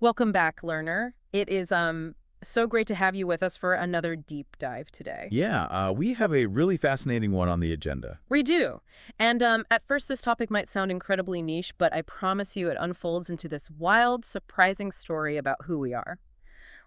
Welcome back, learner. It is so great to have you with us for another deep dive today. Yeah, we have a really fascinating one on the agenda. We do. And at first, this topic might sound incredibly niche, but I promise you it unfolds into this wild, surprising story about who we are.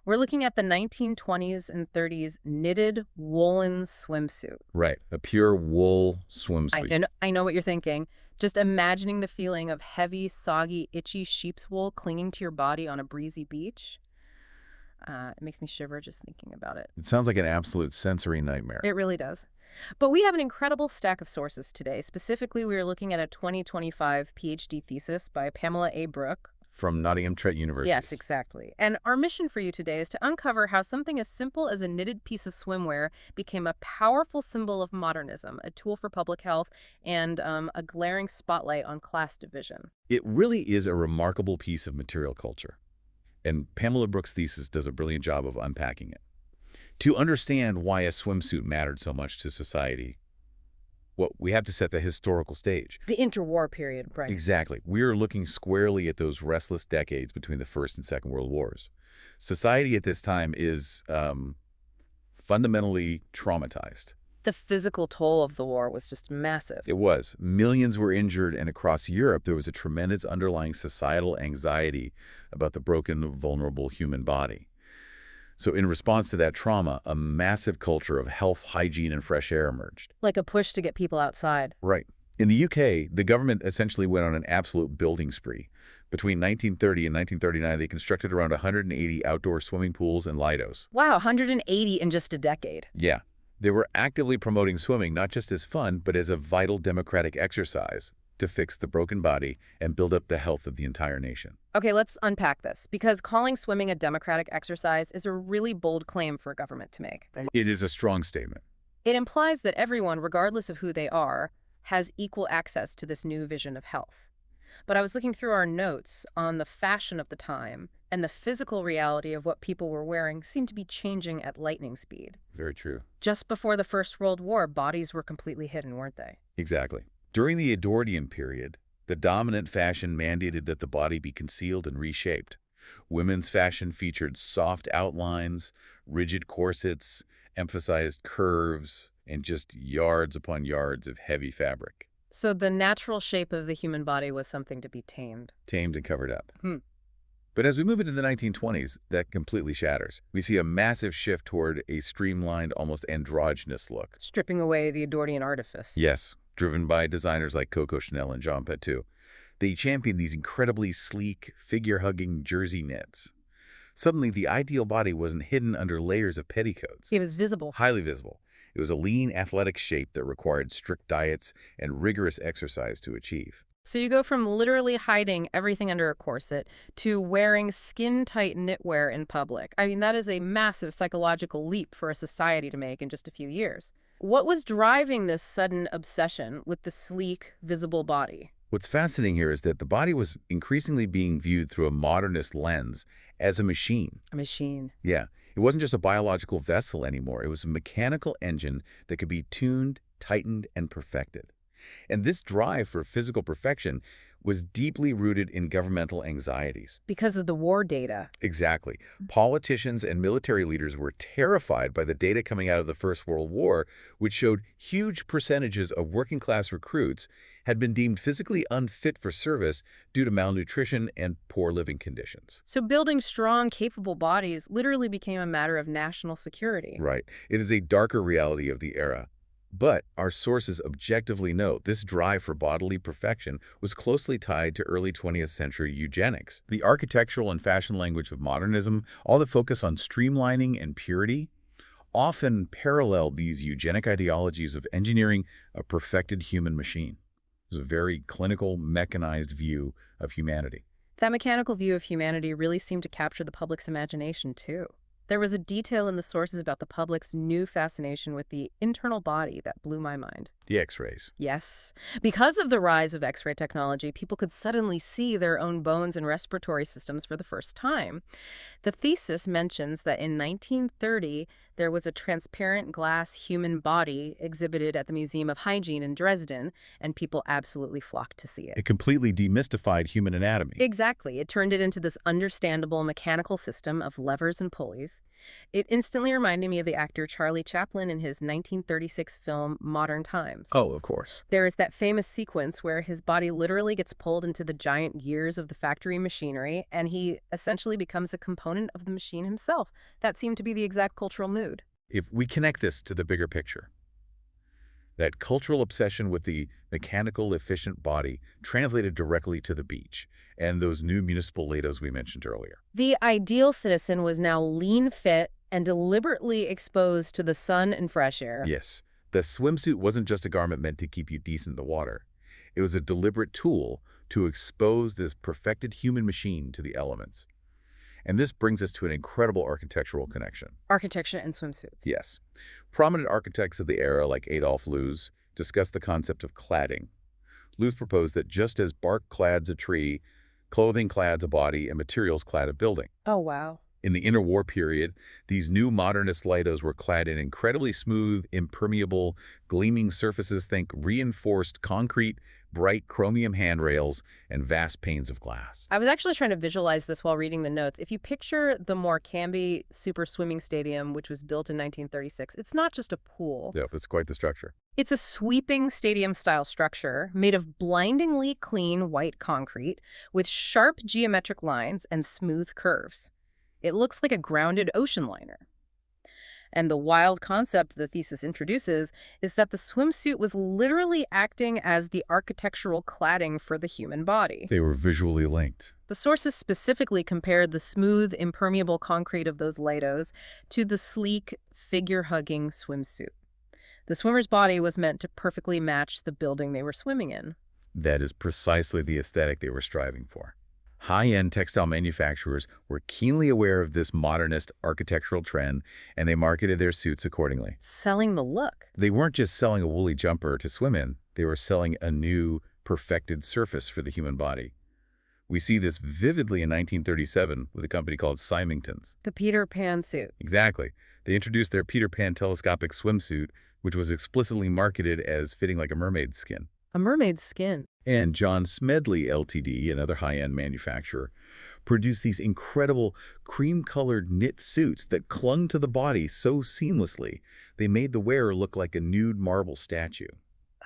We're looking at the 1920s and 30s knitted woolen swimsuit. Right, a pure wool I swimsuit. know, I know what you're thinking. Just imagining the feeling of heavy, soggy, itchy sheep's wool clinging to your body on a breezy beach. It makes me shiver just thinking about it. It sounds like an absolute sensory nightmare. It really does. But we have an incredible stack of sources today. Specifically, we are looking at a 2025 PhD thesis by Pamela A. Brook. From Nottingham Trent University. Yes, exactly. And our mission for you today is to uncover how something as simple as a knitted piece of swimwear became a powerful symbol of modernism, a tool for public health, and a glaring spotlight on class division. It really is a remarkable piece of material culture. And Pamela Brook's thesis does a brilliant job of unpacking it. To understand why a swimsuit mattered so much to society, well, we have to set the historical stage. The interwar period, right? Exactly. We're looking squarely at those restless decades between the First and Second World Wars. Society at this time is fundamentally traumatized. The physical toll of the war was just massive. It was. Millions were injured, and across Europe, there was a tremendous underlying societal anxiety about the broken, vulnerable human body. So in response to that trauma, a massive culture of health, hygiene, and fresh air emerged. Like a push to get people outside. Right. In the UK, the government essentially went on an absolute building spree. Between 1930 and 1939, they constructed around 180 outdoor swimming pools and lidos. Wow, 180 in just a decade. Yeah. They were actively promoting swimming not just as fun, but as a vital democratic exercise to fix the broken body and build up the health of the entire nation. Okay, let's unpack this, because calling swimming a democratic exercise is a really bold claim for a government to make. It is a strong statement. It implies that everyone, regardless of who they are, has equal access to this new vision of health. But I was looking through our notes on the fashion of the time, and the physical reality of what people were wearing seemed to be changing at lightning speed. Very true. Just before the First World War, bodies were completely hidden, weren't they? Exactly. During the Edwardian period, the dominant fashion mandated that the body be concealed and reshaped. Women's fashion featured soft outlines, rigid corsets, emphasized curves, and just yards upon yards of heavy fabric. So the natural shape of the human body was something to be tamed. Tamed and covered up. Hmm. But as we move into the 1920s, that completely shatters. We see a massive shift toward a streamlined, almost androgynous look. Stripping away the Edwardian artifice. Yes, driven by designers like Coco Chanel and Jean Patou. They championed these incredibly sleek, figure-hugging jersey knits. Suddenly, the ideal body wasn't hidden under layers of petticoats. It was visible. Highly visible. It was a lean, athletic shape that required strict diets and rigorous exercise to achieve. So you go from literally hiding everything under a corset to wearing skin-tight knitwear in public. I mean, that is a massive psychological leap for a society to make in just a few years. What was driving this sudden obsession with the sleek, visible body? What's fascinating here is that the body was increasingly being viewed through a modernist lens as a machine. A machine. Yeah, it wasn't just a biological vessel anymore. It was a mechanical engine that could be tuned, tightened, and perfected. And this drive for physical perfection was deeply rooted in governmental anxieties. Because of the war data. Exactly. Politicians and military leaders were terrified by the data coming out of the First World War, which showed huge percentages of working-class recruits had been deemed physically unfit for service due to malnutrition and poor living conditions. So building strong, capable bodies literally became a matter of national security. Right. It is a darker reality of the era. But our sources objectively note this drive for bodily perfection was closely tied to early 20th century eugenics. The architectural and fashion language of modernism, all the focus on streamlining and purity, often paralleled these eugenic ideologies of engineering a perfected human machine. It was a very clinical, mechanized view of humanity. That mechanical view of humanity really seemed to capture the public's imagination, too. There was a detail in the sources about the public's new fascination with the internal body that blew my mind. The X-rays. Yes. Because of the rise of X-ray technology, people could suddenly see their own bones and respiratory systems for the first time. The thesis mentions that in 1930, There was a transparent glass human body exhibited at the Museum of Hygiene in Dresden, and people absolutely flocked to see it. It completely demystified human anatomy. Exactly. It turned it into this understandable mechanical system of levers and pulleys. It instantly reminded me of the actor Charlie Chaplin in his 1936 film Modern Times. Oh, of course. There is that famous sequence where his body literally gets pulled into the giant gears of the factory machinery, and he essentially becomes a component of the machine himself. That seemed to be the exact cultural mood. If we connect this to the bigger picture, that cultural obsession with the mechanical, efficient body translated directly to the beach and those new municipal lidos we mentioned earlier. The ideal citizen was now lean, fit, and deliberately exposed to the sun and fresh air. Yes, the swimsuit wasn't just a garment meant to keep you decent in the water. It was a deliberate tool to expose this perfected human machine to the elements. And this brings us to an incredible architectural connection. Architecture and swimsuits. Yes. Prominent architects of the era, like Adolf Loos, discussed the concept of cladding. Loos proposed that just as bark clads a tree, clothing clads a body, and materials clad a building. Oh, wow. In the interwar period, these new modernist lidos were clad in incredibly smooth, impermeable, gleaming surfaces. Think reinforced concrete, bright chromium handrails, and vast panes of glass. I was actually trying to visualize this while reading the notes. If you picture the Morecambe Super Swimming Stadium, which was built in 1936, it's not just a pool. Yep, it's quite the structure. It's a sweeping stadium-style structure made of blindingly clean white concrete with sharp geometric lines and smooth curves. It looks like a grounded ocean liner. And the wild concept the thesis introduces is that the swimsuit was literally acting as the architectural cladding for the human body. They were visually linked. The sources specifically compared the smooth, impermeable concrete of those lidos to the sleek, figure-hugging swimsuit. The swimmer's body was meant to perfectly match the building they were swimming in. That is precisely the aesthetic they were striving for. High-end textile manufacturers were keenly aware of this modernist architectural trend, and they marketed their suits accordingly. Selling the look. They weren't just selling a woolly jumper to swim in. They were selling a new, perfected surface for the human body. We see this vividly in 1937 with a company called Symington's. The Peter Pan suit. Exactly. They introduced their Peter Pan telescopic swimsuit, which was explicitly marketed as fitting like a mermaid's skin. A mermaid's skin. And John Smedley Ltd., another high-end manufacturer, produced these incredible cream-colored knit suits that clung to the body so seamlessly they made the wearer look like a nude marble statue.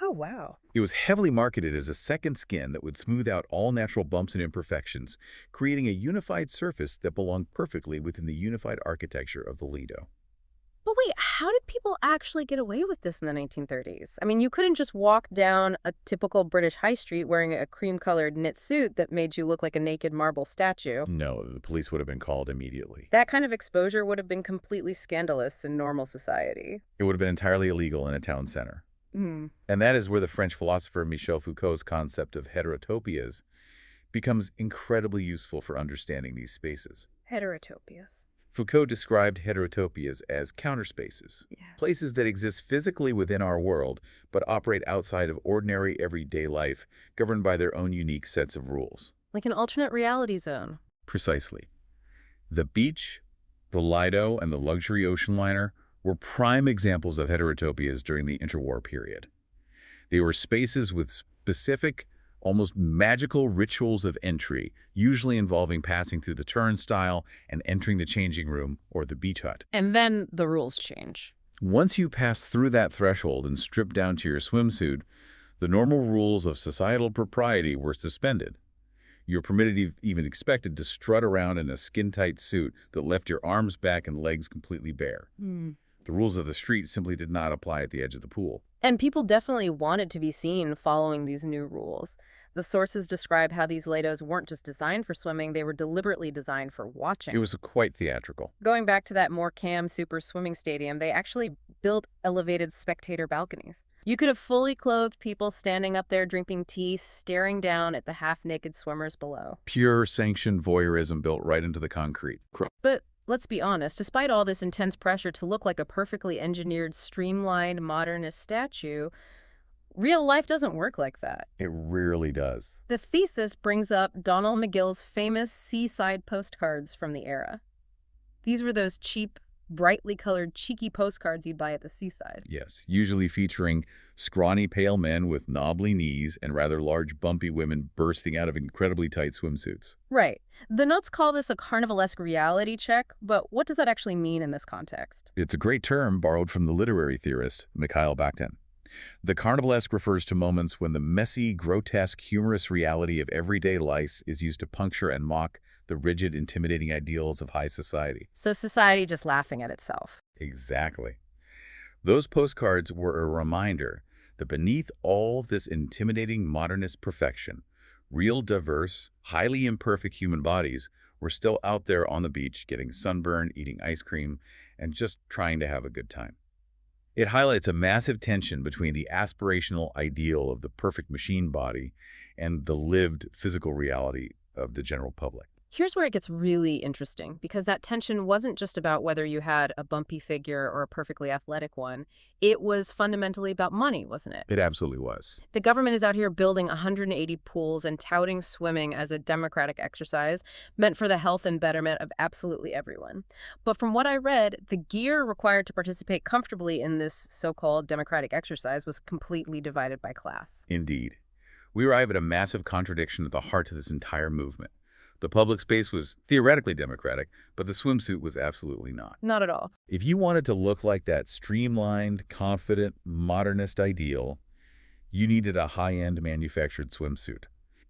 Oh, wow. It was heavily marketed as a second skin that would smooth out all natural bumps and imperfections, creating a unified surface that belonged perfectly within the unified architecture of the lido. But wait, how did people actually get away with this in the 1930s? I mean, you couldn't just walk down a typical British high street wearing a cream-colored knit suit that made you look like a naked marble statue. No, the police would have been called immediately. That kind of exposure would have been completely scandalous in normal society. It would have been entirely illegal in a town center. Mm. And that is where the French philosopher Michel Foucault's concept of heterotopias becomes incredibly useful for understanding these spaces. Heterotopias. Foucault described heterotopias as counterspaces, Yeah. places that exist physically within our world, but operate outside of ordinary everyday life, governed by their own unique sets of rules. Like an alternate reality zone. Precisely. The beach, the lido, and the luxury ocean liner were prime examples of heterotopias during the interwar period. They were spaces with specific, almost magical rituals of entry, usually involving passing through the turnstile and entering the changing room or the beach hut. And then the rules change. Once you pass through that threshold and strip down to your swimsuit, the normal rules of societal propriety were suspended. You were permitted, even expected, to strut around in a skin-tight suit that left your arms back and legs completely bare. Mm. The rules of the street simply did not apply at the edge of the pool. And people definitely wanted to be seen following these new rules. The sources describe how these lidos weren't just designed for swimming, they were deliberately designed for watching. It was quite theatrical. Going back to that Morecambe Super Swimming Stadium, they actually built elevated spectator balconies. You could have fully clothed people standing up there drinking tea, staring down at the half-naked swimmers below. Pure sanctioned voyeurism built right into the concrete. But let's be honest, despite all this intense pressure to look like a perfectly engineered, streamlined, modernist statue, real life doesn't work like that. It rarely does. The thesis brings up Donald McGill's famous seaside postcards from the era. These were those cheap, brightly colored, cheeky postcards you'd buy at the seaside. Yes, usually featuring scrawny, pale men with knobbly knees and rather large, bumpy women bursting out of incredibly tight swimsuits. Right. The notes call this a carnivalesque reality check, but what does that actually mean in this context? It's a great term borrowed from the literary theorist Mikhail Bakhtin. The carnivalesque refers to moments when the messy, grotesque, humorous reality of everyday life is used to puncture and mock the rigid, intimidating ideals of high society. So society just laughing at itself. Exactly. Those postcards were a reminder that beneath all this intimidating modernist perfection, real diverse, highly imperfect human bodies were still out there on the beach getting sunburned, eating ice cream, and just trying to have a good time. It highlights a massive tension between the aspirational ideal of the perfect machine body and the lived physical reality of the general public. Here's where it gets really interesting, because that tension wasn't just about whether you had a bumpy figure or a perfectly athletic one. It was fundamentally about money, wasn't it? It absolutely was. The government is out here building 180 pools and touting swimming as a democratic exercise meant for the health and betterment of absolutely everyone. But from what I read, the gear required to participate comfortably in this so-called democratic exercise was completely divided by class. Indeed. We arrive at a massive contradiction at the heart of this entire movement. The public space was theoretically democratic, but the swimsuit was absolutely not. Not at all. If you wanted to look like that streamlined, confident, modernist ideal, you needed a high-end manufactured swimsuit.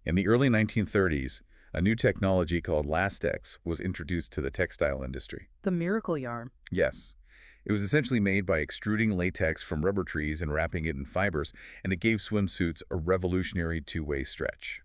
In the early 1930s, a new technology called lastex was introduced to the textile industry. The miracle yarn. Yes. It was essentially made by extruding latex from rubber trees and wrapping it in fibers, and it gave swimsuits a revolutionary two-way stretch.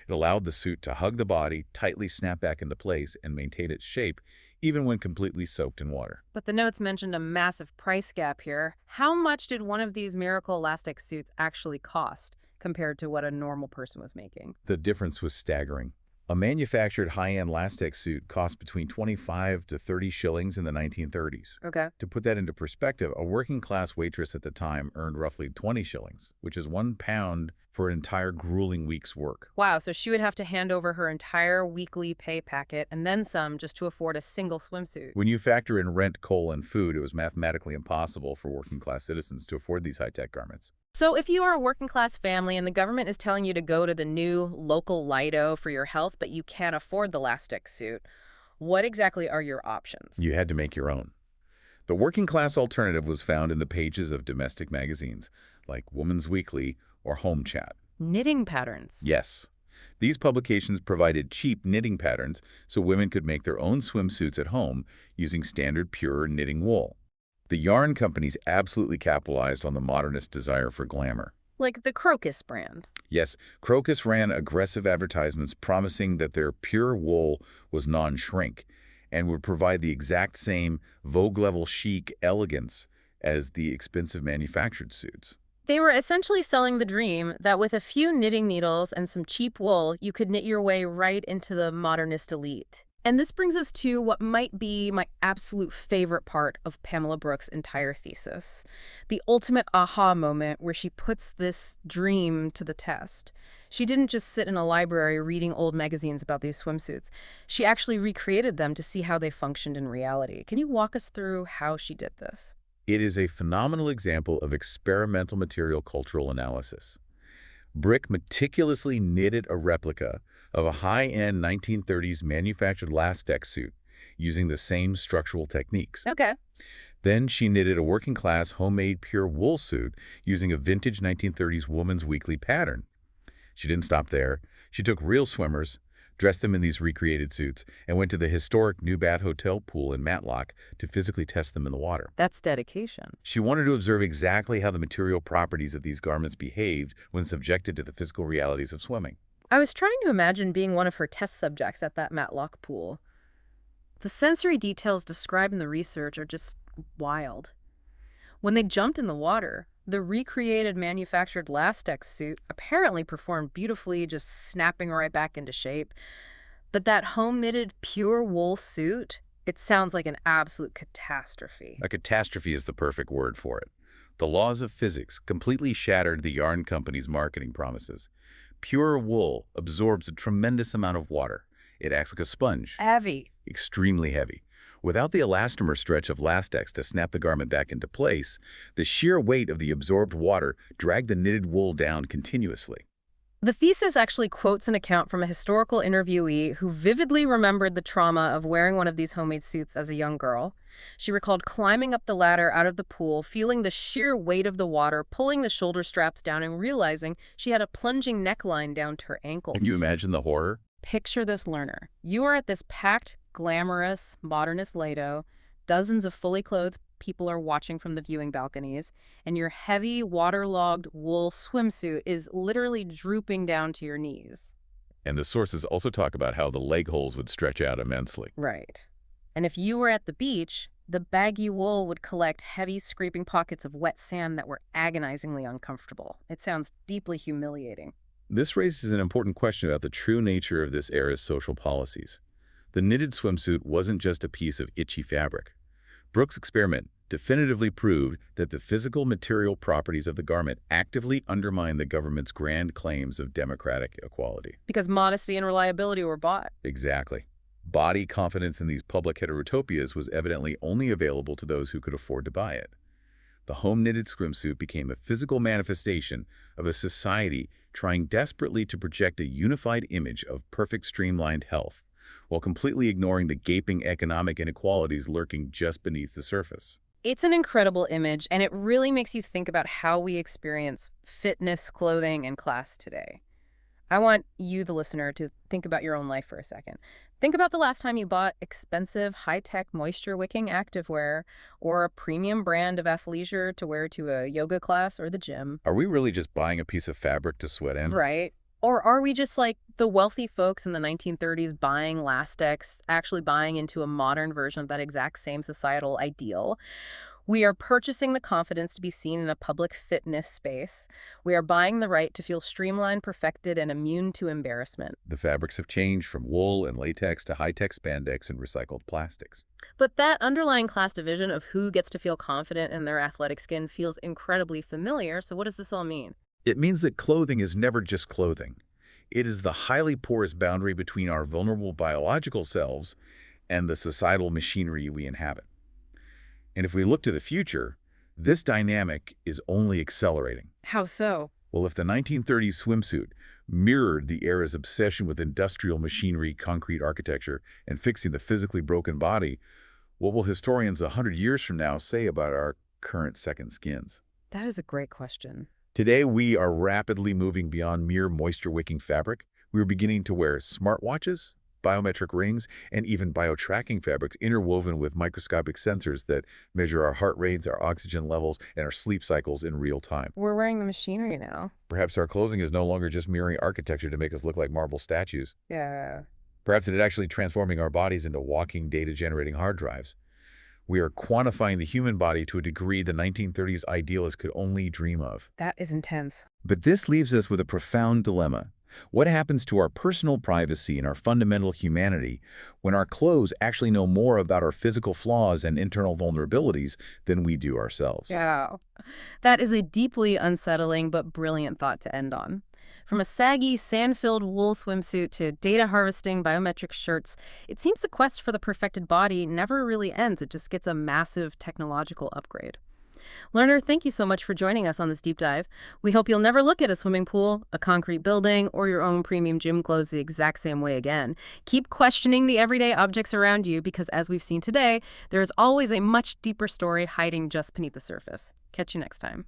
It allowed the suit to hug the body, tightly snap back into place, and maintain its shape, even when completely soaked in water. But the notes mentioned a massive price gap here. How much did one of these miracle elastic suits actually cost compared to what a normal person was making? The difference was staggering. A manufactured high-end lastex suit cost between 25 to 30 shillings in the 1930s. Okay. To put that into perspective, a working-class waitress at the time earned roughly 20 shillings, which is £1 for an entire grueling week's work. Wow, so she would have to hand over her entire weekly pay packet and then some just to afford a single swimsuit. When you factor in rent, coal, and food, it was mathematically impossible for working-class citizens to afford these high-tech garments. So if you are a working class family and the government is telling you to go to the new local lido for your health, but you can't afford the lastex suit, what exactly are your options? You had to make your own. The working-class alternative was found in the pages of domestic magazines like Woman's Weekly or Home Chat. Knitting patterns. Yes. These publications provided cheap knitting patterns so women could make their own swimsuits at home using standard pure knitting wool. The yarn companies absolutely capitalized on the modernist desire for glamour. Like the Crocus brand. Yes, Crocus ran aggressive advertisements promising that their pure wool was non-shrink and would provide the exact same Vogue-level chic elegance as the expensive manufactured suits. They were essentially selling the dream that with a few knitting needles and some cheap wool, you could knit your way right into the modernist elite. And this brings us to what might be my absolute favorite part of Pamela Brook's entire thesis. The ultimate aha moment where she puts this dream to the test. She didn't just sit in a library reading old magazines about these swimsuits. She actually recreated them to see how they functioned in reality. Can you walk us through how she did this? It is a phenomenal example of experimental material cultural analysis. Brook meticulously knitted a replica of a high-end 1930s manufactured lastex suit using the same structural techniques. Okay. Then she knitted a working-class homemade pure wool suit using a vintage 1930s Woman's Weekly pattern. She didn't stop there. She took real swimmers, dressed them in these recreated suits, and went to the historic New Bath Hotel pool in Matlock to physically test them in the water. That's dedication. She wanted to observe exactly how the material properties of these garments behaved when subjected to the physical realities of swimming. I was trying to imagine being one of her test subjects at that Matlock pool. The sensory details described in the research are just wild. When they jumped in the water, the recreated manufactured lastex suit apparently performed beautifully, just snapping right back into shape. But that home-knitted pure wool suit, it sounds like an absolute catastrophe. A catastrophe is the perfect word for it. The laws of physics completely shattered the yarn company's marketing promises. Pure wool absorbs a tremendous amount of water. It acts like a sponge. Heavy. Extremely heavy, Without the elastomer stretch of lastex to snap the garment back into place, the sheer weight of the absorbed water dragged the knitted wool down continuously. The thesis actually quotes an account from a historical interviewee who vividly remembered the trauma of wearing one of these homemade suits as a young girl. She recalled climbing up the ladder out of the pool, feeling the sheer weight of the water, pulling the shoulder straps down, and realizing she had a plunging neckline down to her ankles. Can you imagine the horror? Picture this, learner. You are at this packed, glamorous, modernist lido. Dozens of fully clothed people are watching from the viewing balconies, and your heavy, waterlogged wool swimsuit is literally drooping down to your knees. And the sources also talk about how the leg holes would stretch out immensely. Right. And if you were at the beach, the baggy wool would collect heavy, scraping pockets of wet sand that were agonizingly uncomfortable. It sounds deeply humiliating. This raises an important question about the true nature of this era's social policies. The knitted swimsuit wasn't just a piece of itchy fabric. Brook's experiment definitively proved that the physical material properties of the garment actively undermined the government's grand claims of democratic equality. Because modesty and reliability were bought. Exactly. Body confidence in these public heterotopias was evidently only available to those who could afford to buy it. The home-knitted swimsuit became a physical manifestation of a society trying desperately to project a unified image of perfect streamlined health, while completely ignoring the gaping economic inequalities lurking just beneath the surface. It's an incredible image, and it really makes you think about how we experience fitness, clothing, and class today. I want you, the listener, to think about your own life for a second. Think about the last time you bought expensive, high-tech, moisture-wicking activewear or a premium brand of athleisure to wear to a yoga class or the gym. Are we really just buying a piece of fabric to sweat in? Right. Or are we just like the wealthy folks in the 1930s buying lastex, actually buying into a modern version of that exact same societal ideal? We are purchasing the confidence to be seen in a public fitness space. We are buying the right to feel streamlined, perfected, and immune to embarrassment. The fabrics have changed from wool and latex to high-tech spandex and recycled plastics. But that underlying class division of who gets to feel confident in their athletic skin feels incredibly familiar. So what does this all mean? It means that clothing is never just clothing. It is the highly porous boundary between our vulnerable biological selves and the societal machinery we inhabit. And if we look to the future, this dynamic is only accelerating. How so? Well, if the 1930s swimsuit mirrored the era's obsession with industrial machinery, concrete architecture, and fixing the physically broken body, what will historians 100 years from now say about our current second skins? That is a great question. Today, we are rapidly moving beyond mere moisture-wicking fabric. We are beginning to wear smartwatches, biometric rings, and even bio-tracking fabrics interwoven with microscopic sensors that measure our heart rates, our oxygen levels, and our sleep cycles in real time. We're wearing the machinery now. Perhaps our clothing is no longer just mirroring architecture to make us look like marble statues. Yeah. Perhaps it is actually transforming our bodies into walking data-generating hard drives. We are quantifying the human body to a degree the 1930s idealists could only dream of. That is intense. But this leaves us with a profound dilemma. What happens to our personal privacy and our fundamental humanity when our clothes actually know more about our physical flaws and internal vulnerabilities than we do ourselves? Yeah. That is a deeply unsettling but brilliant thought to end on. From a saggy, sand-filled wool swimsuit to data harvesting biometric shirts, it seems the quest for the perfected body never really ends. It just gets a massive technological upgrade. Learner, thank you so much for joining us on this deep dive. We hope you'll never look at a swimming pool, a concrete building, or your own premium gym clothes the exact same way again. Keep questioning the everyday objects around you because, as we've seen today, there is always a much deeper story hiding just beneath the surface. Catch you next time.